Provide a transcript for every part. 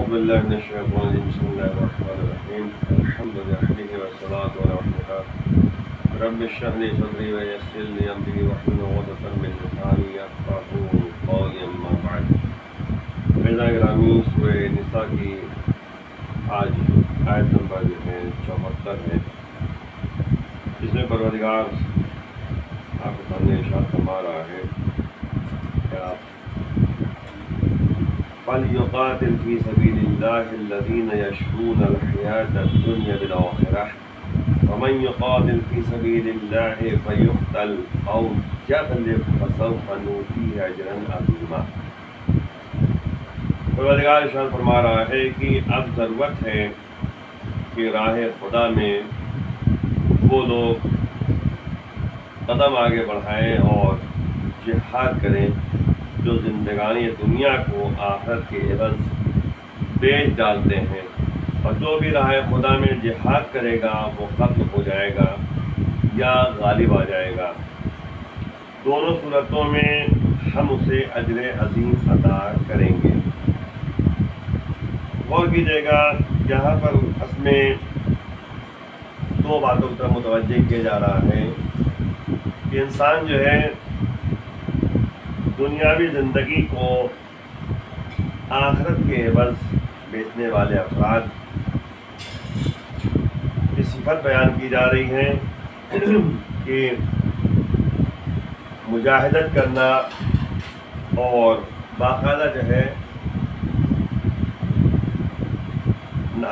أعوذ بالله من الشيطان الرجيم بسم الله الرحمن الرحيم الحمد لله والصلاة والسلام رب اشرح لي صدري ويسر لي أمري واحلل عقدة من لساني يفقهوا قولي أما بعد میرا گرامی سورہ نساء کی آج آیت نمبر 74 ہے، جس میں پروردگار آپ کے سامنے ارشاد فرما رہا ہے کہ آپ فَلْيُقَاتِلْ فِي سَبِيلِ اللَّهِ الَّذِينَ يَشْرُونَ الْحَيَاةَ الدُّنْيَا بِالْآخِرَةِ وَمَنْ يُقَاتِلْ فِي سَبِيلِ اللَّهِ فَيُقْتَلْ أَوْ يَغْلِبْ فَسَوْفَ نُؤْتِيهِ أَجْرًا عَظِيمًا۔ پروردگار ارشاد فرما رہا ہے کہ اب ضرورت ہے کہ راہ خدا میں وہ لوگ قدم آگے بڑھائیں اور جہاد کریں جو زندگانی دنیا کو آخرت کے عوض بیچ ڈالتے ہیں، اور جو بھی راہ خدا میں جہاد کرے گا وہ ختم ہو جائے گا یا غالب آ جائے گا۔ دونوں صورتوں میں ہم اسے اجر عظیم عطا کریں گے۔ غور کیجیے گا، یہاں پر اس میں دو باتوں کی طرف متوجہ کیا جا رہا ہے کہ انسان جو ہے دنیاوی زندگی کو آخرت کے عوض بیچنے والے افراد کی صفت بیان کی جا رہی ہے کہ مجاہدت کرنا اور باقاعدہ جو ہے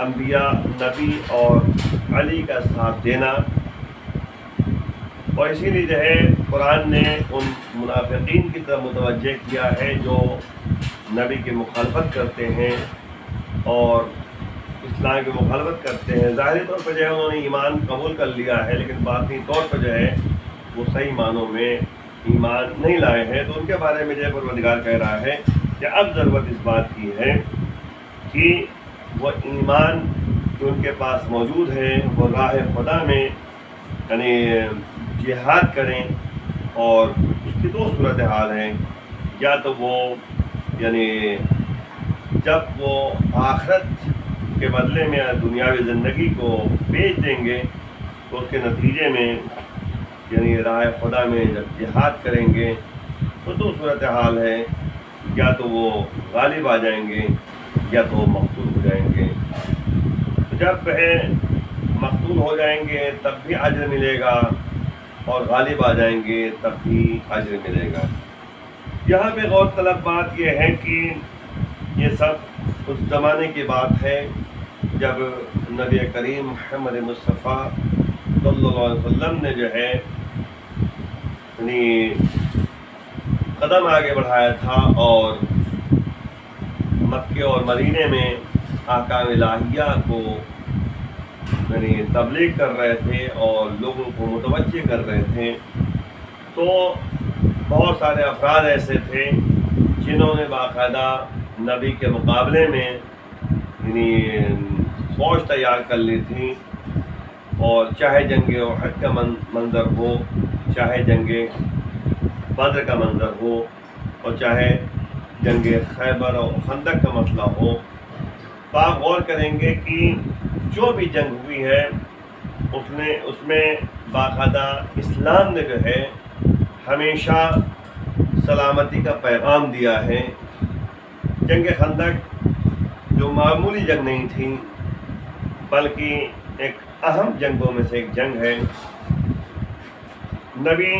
انبیاء، نبی اور علی کا ساتھ دینا، اور اسی لیے جو ہے قرآن نے ان منافقین کی طرف متوجہ کیا ہے جو نبی کی مخالفت کرتے ہیں اور اسلام کی مخالفت کرتے ہیں۔ ظاہری طور پر جو ہے انہوں نے ایمان قبول کر لیا ہے، لیکن باطنی طور پر جو ہے وہ صحیح معنوں میں ایمان نہیں لائے ہیں، تو ان کے بارے میں جو ہے پروردگار کہہ رہا ہے کہ اب ضرورت اس بات کی ہے کہ وہ ایمان جو ان کے پاس موجود ہے وہ راہ خدا میں یعنی جہاد کریں، اور اس کی دو صورتحال ہیں، یا تو وہ یعنی جب وہ آخرت کے بدلے میں دنیاوی زندگی کو بیچ دیں گے تو اس کے نتیجے میں یعنی راہ خدا میں جب جہاد کریں گے تو دو صورتحال ہے، یا تو وہ غالب آ جائیں گے یا تو وہ مقتول ہو جائیں گے۔ جب مقتول ہو جائیں گے تب بھی اجر ملے گا، اور غالب آ جائیں گے تب بھی اجر ملے گا۔ یہاں پہ غور طلب بات یہ ہے کہ یہ سب اس زمانے کی بات ہے جب نبی کریم محمد مصطفیٰ صلی اللہ علیہ وسلم نے جو ہے یعنی قدم آگے بڑھایا تھا اور مکے اور مدینے میں احکام الہیہ کو یعنی تبلیغ کر رہے تھے اور لوگوں کو متوجہ کر رہے تھے، تو بہت سارے افراد ایسے تھے جنہوں نے باقاعدہ نبی کے مقابلے میں یعنی فوج تیار کر لی تھی، اور چاہے جنگ احد کا منظر ہو، چاہے جنگ بدر کا منظر ہو، اور چاہے جنگ خیبر اور خندق کا مسئلہ ہو، تو آپ غور کریں گے کہ جو بھی جنگ ہوئی ہے اس میں باقاعدہ اسلام نے جو ہے ہمیشہ سلامتی کا پیغام دیا ہے۔ جنگ خندق جو معمولی جنگ نہیں تھی بلکہ ایک اہم جنگوں میں سے ایک جنگ ہے۔ نبی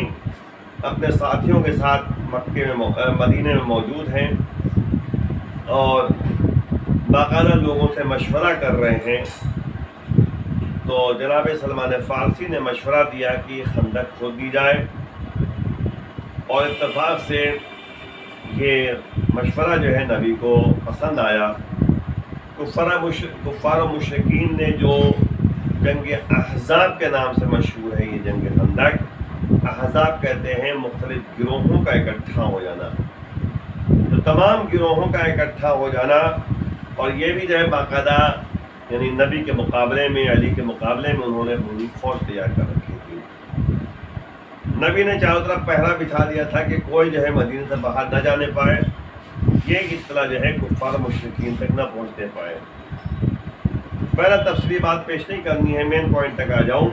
اپنے ساتھیوں کے ساتھ مکے میں مدینے میں موجود ہیں اور باقاعدہ لوگوں سے مشورہ کر رہے ہیں، تو جناب سلمان فارسی نے مشورہ دیا کہ خندق کھود دی جائے، اور اتفاق سے یہ مشورہ جو ہے نبی کو پسند آیا۔ کفار و مشرکین نے جو جنگ احزاب کے نام سے مشہور ہے، یہ جنگ خندق، احزاب کہتے ہیں مختلف گروہوں کا اکٹھا ہو جانا، تو تمام گروہوں کا اکٹھا ہو جانا، اور یہ بھی جو ہے باقاعدہ یعنی نبی کے مقابلے میں، علی کے مقابلے میں انہوں نے پوری فوج تیار کر رکھی تھی۔ نبی نے چاروں طرف پہرا بچھا دیا تھا کہ کوئی جو ہے مدینے سے باہر نہ جانے پائے۔ ایک اطلاع جو ہے کفار مشرکین تک نہ پہنچنے پائے۔ پہلا تفصیلی بات پیش نہیں کرنی ہے، مین پوائنٹ تک آ جاؤں۔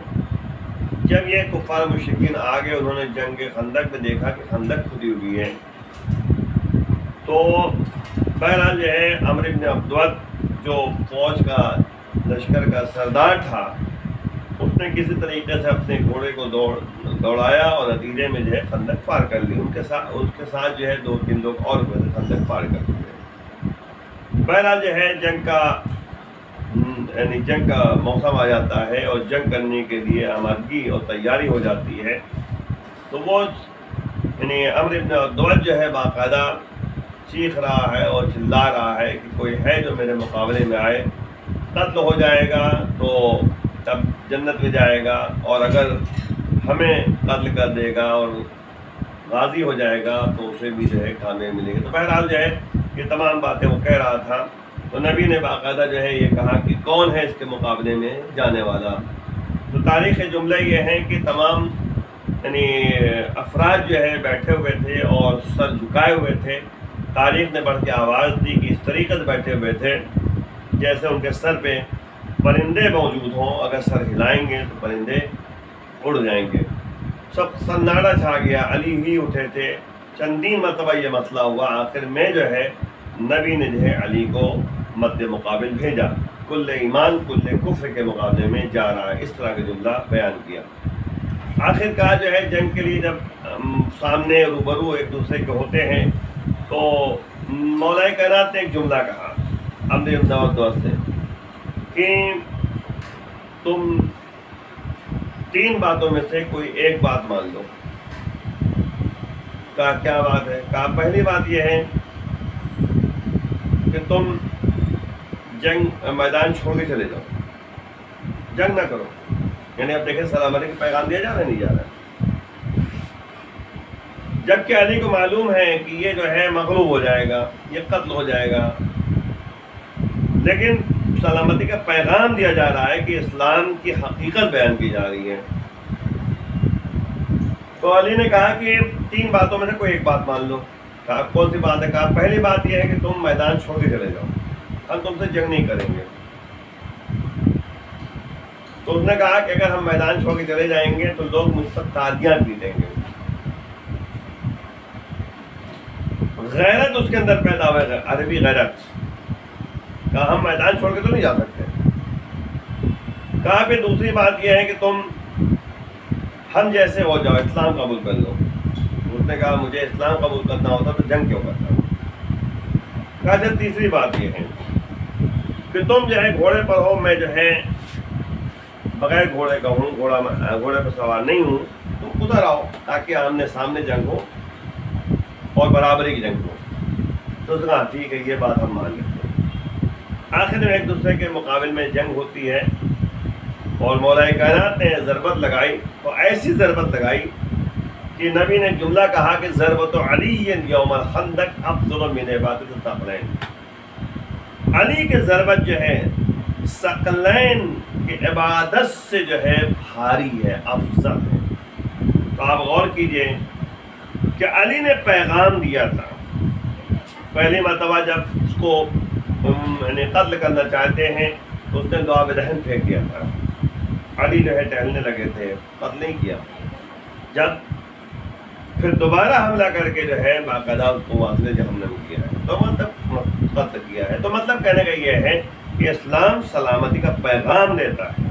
جب یہ کفار مشرکین آگے انہوں نے جنگ خندق میں دیکھا کہ خندق کھدی ہوئی ہے، تو بہرحال جو ہے عمرو بن عبد جو فوج کا لشکر کا سردار تھا، اس نے کسی طریقے سے اپنے گھوڑے کو دوڑایا اور نتیجے میں جو ہے خندق پار کر لی۔ اس کے ساتھ جو ہے 2-3 لوگ اور خندق پار کر چکے۔ بہرحال جو ہے جنگ کا موسم آ جاتا ہے اور جنگ کرنے کے لیے آمادگی اور تیاری ہو جاتی ہے، تو وہ عمرو بن عبد جو ہے باقاعدہ چیخ رہا ہے اور چلا رہا ہے کہ کوئی ہے جو میرے مقابلے میں آئے، قتل ہو جائے گا تو تب جنت میں جائے گا، اور اگر ہمیں قتل کر دے گا اور غازی ہو جائے گا تو اسے بھی جو ہے کامیابی ملے گی۔ تو بہرحال جو ہے یہ تمام باتیں وہ کہہ رہا تھا، تو نبی نے باقاعدہ جو ہے یہ کہا کہ کون ہے اس کے مقابلے میں جانے والا۔ تو تاریخ جملہ یہ ہے کہ تمام افراد جو ہے بیٹھے ہوئے تھے اور سر جھکائے ہوئے تھے۔ تاریخ نے بڑھ کے آواز دی کہ اس طریقے سے بیٹھے ہوئے تھے جیسے ان کے سر پہ پرندے موجود ہوں، اگر سر ہلائیں گے تو پرندے اڑ جائیں گے۔ سب سناٹا چھا گیا، علی ہی اٹھے تھے۔ چندین مرتبہ یہ مسئلہ ہوا، آخر میں جو ہے نبی نے جو ہے علی کو مد مقابل بھیجا، کل ایمان کل کفر کے مقابلے میں جا رہا ہے، اس طرح کا جملہ بیان کیا۔ آخر کار جو ہے جنگ کے لیے جب سامنے روبرو ایک دوسرے کے ہوتے ہیں تو مولا کائنات نے ایک جملہ کہا عمرو بن عبد سے کہ تم 3 باتوں میں سے کوئی ایک بات مان لو۔ کہا کیا بات ہے؟ کہا پہلی بات یہ ہے کہ تم جنگ میدان چھوڑ کے چلے جاؤ، جنگ نہ کرو۔ یعنی اب دیکھیں سلام علیکم کا پیغام دیا جا رہا ہے نہیں جا رہا، جبکہ علی کو معلوم ہے کہ یہ جو ہے مغلوب ہو جائے گا، یہ قتل ہو جائے گا، لیکن سلامتی کا پیغام دیا جا رہا ہے کہ اسلام کی حقیقت بیان کی جا رہی ہے۔ تو علی نے کہا کہ 3 باتوں میں سے کوئی ایک بات مان لو۔ کہا کون سی بات ہے؟ کہا پہلی بات یہ ہے کہ تم میدان چھوڑ کے چلے جاؤ، ہم تم سے جنگ نہیں کریں گے۔ تو اس نے کہا کہ اگر ہم میدان چھوڑ کے چلے جائیں گے تو لوگ مجھ پر تالیاں پیٹیں گے۔ غیرت اس کے اندر پیدا ہوئے، عربی غیرت۔ کہا ہم میدان چھوڑ کے تو نہیں جا سکتے۔ کہا پھر دوسری بات یہ ہے کہ تم ہم جیسے ہو جاؤ، اسلام قبول کر لو۔ اس نے کہا مجھے اسلام قبول کرنا ہوتا تو جنگ کیوں کرتا ہوں۔ کہا جب تیسری بات یہ ہے کہ تم جو ہے گھوڑے پر ہو، میں جو ہے بغیر گھوڑے کا ہوں، گھوڑے پر سوار نہیں ہوں، تم ادھر آؤ تاکہ آمنے سامنے جنگ ہو اور برابری کی جنگ ہو۔ تو اس نے کہا ٹھیک ہے، یہ بات ہم مان لیتے ہیں۔ آخر میں ایک دوسرے کے مقابل میں جنگ ہوتی ہے اور مولا کائنات نے ضربت لگائی، تو ایسی ضربت لگائی کہ نبی نے جملہ کہا کہ ضربت علی یوم الخندق افضل من عبادت الثقلین۔ علی کی ضربت جو ہے ثقلین کی عبادت سے جو ہے بھاری ہے، افضل ہے۔ تو آپ غور کیجئے کہ علی نے پیغام دیا تھا۔ پہلی مرتبہ جب اس کو قتل کرنا چاہتے ہیں تو اس نے لعاب دہن پھینک دیا تھا، علی جو ہے ٹہلنے لگے تھے، قتل نہیں کیا۔ جب پھر دوبارہ حملہ کر کے جو ہے باقاعدہ اس کو واصل جہنم کیا ہے، تو مطلب قتل کیا ہے۔ تو مطلب کہنے کا یہ ہے کہ اسلام سلامتی کا پیغام دیتا ہے۔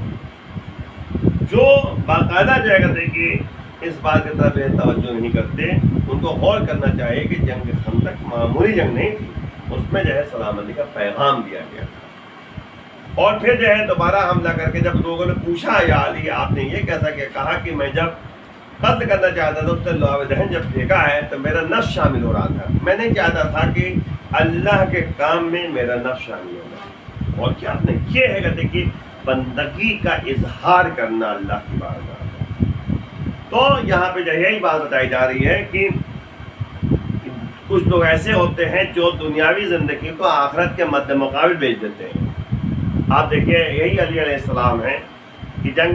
جو باقاعدہ جو ہے کرتے کہ اس بات کی طرف توجہ نہیں کرتے، ان کو غور کرنا چاہیے کہ جنگ خندق معمولی جنگ نہیں تھی، اس میں جو ہے سلامتی کا پیغام دیا گیا تھا۔ اور پھر جو ہے دوبارہ حملہ کر کے جب لوگوں نے پوچھا یا علی آپ نے یہ کیسا کیا، کہا کہ میں جب قتل کرنا چاہتا تھا اس نے لعاب دہن جب پھینکا ہے تو میرا نفس شامل ہو رہا تھا، میں نہیں چاہتا تھا کہ اللہ کے کام میں میرا نفس شامل ہوگا۔ اور کیا آپ نے یہ ہے کہتے کہ بندگی کا اظہار کرنا اللہ کی بارگاہ میں۔ تو یہاں پہ جو یہی بات بتائی جا رہی ہے کہ کچھ لوگ ایسے ہوتے ہیں جو دنیاوی زندگی کو آخرت کے مد مقابل بیچ دیتے ہیں۔ آپ دیکھیے یہی علی علیہ السلام ہے کہ جنگ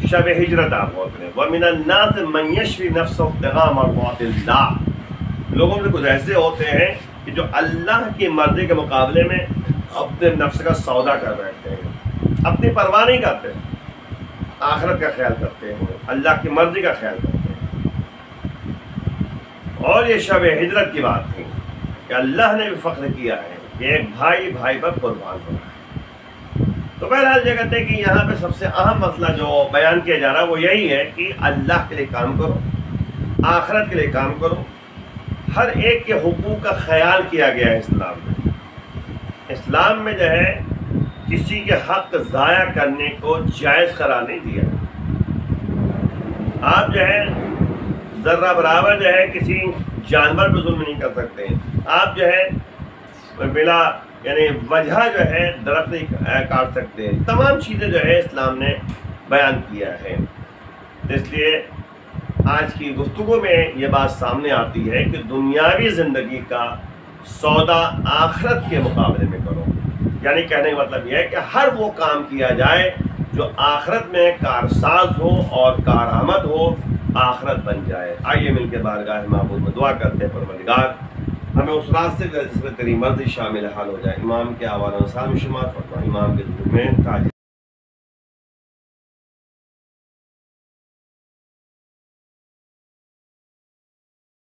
شب ہجرت آپ بولتے ہیں، وَمِنَ النَّاسِ مَن يَشْرِي نَفْسَهُ ابْتِغَاءَ مَرْضَاتِ اللَّهِ۔ لوگوں میں کچھ ایسے ہوتے ہیں کہ جو اللہ کی مرضی کے مقابلے میں اپنے نفس کا سودا کر بیٹھتے ہیں، اپنی پرواہ نہیں کرتے، آخرت کا خیال کرتے ہیں، اللہ کی مرضی کا خیال کرتے ہیں۔ اور یہ شب ہجرت کی بات تھی کہ اللہ نے بھی فخر کیا ہے کہ ایک بھائی بھائی پر قربان ہو رہا ہے۔ تو بہرحال یہ کہتے ہیں کہ یہاں پہ سب سے اہم مسئلہ جو بیان کیا جا رہا ہے وہ یہی ہے کہ اللہ کے لیے کام کرو، آخرت کے لیے کام کرو۔ ہر ایک کے حقوق کا خیال کیا گیا ہے اسلام میں۔ اسلام میں جو ہے کسی کے حق ضائع کرنے کو جائز قرار نہیں دیا۔ آپ جو ہے ذرہ برابر جو ہے کسی جانور پہ ظلم نہیں کر سکتے، آپ جو ہے بلا یعنی وجہ جو ہے درخت نہیں کاٹ سکتے۔ تمام چیزیں جو ہے اسلام نے بیان کیا ہے۔ اس لیے آج کی گفتگو میں یہ بات سامنے آتی ہے کہ دنیاوی زندگی کا سودا آخرت کے مقابلے میں کرو، یعنی کہنے کا مطلب یہ ہے کہ ہر وہ کام کیا جائے جو آخرت میں کارساز ہو اور کارآمد ہو، آخرت بن جائے۔ آئیے مل کے بارگاہ معبود میں دعا کرتے ہیں، پروردگار ہمیں اس راستے جس میں تیری مرضی شامل حال ہو جائے۔ امام کے آوان و انصار میں شمار فرما، امام کے ذکر میں تاج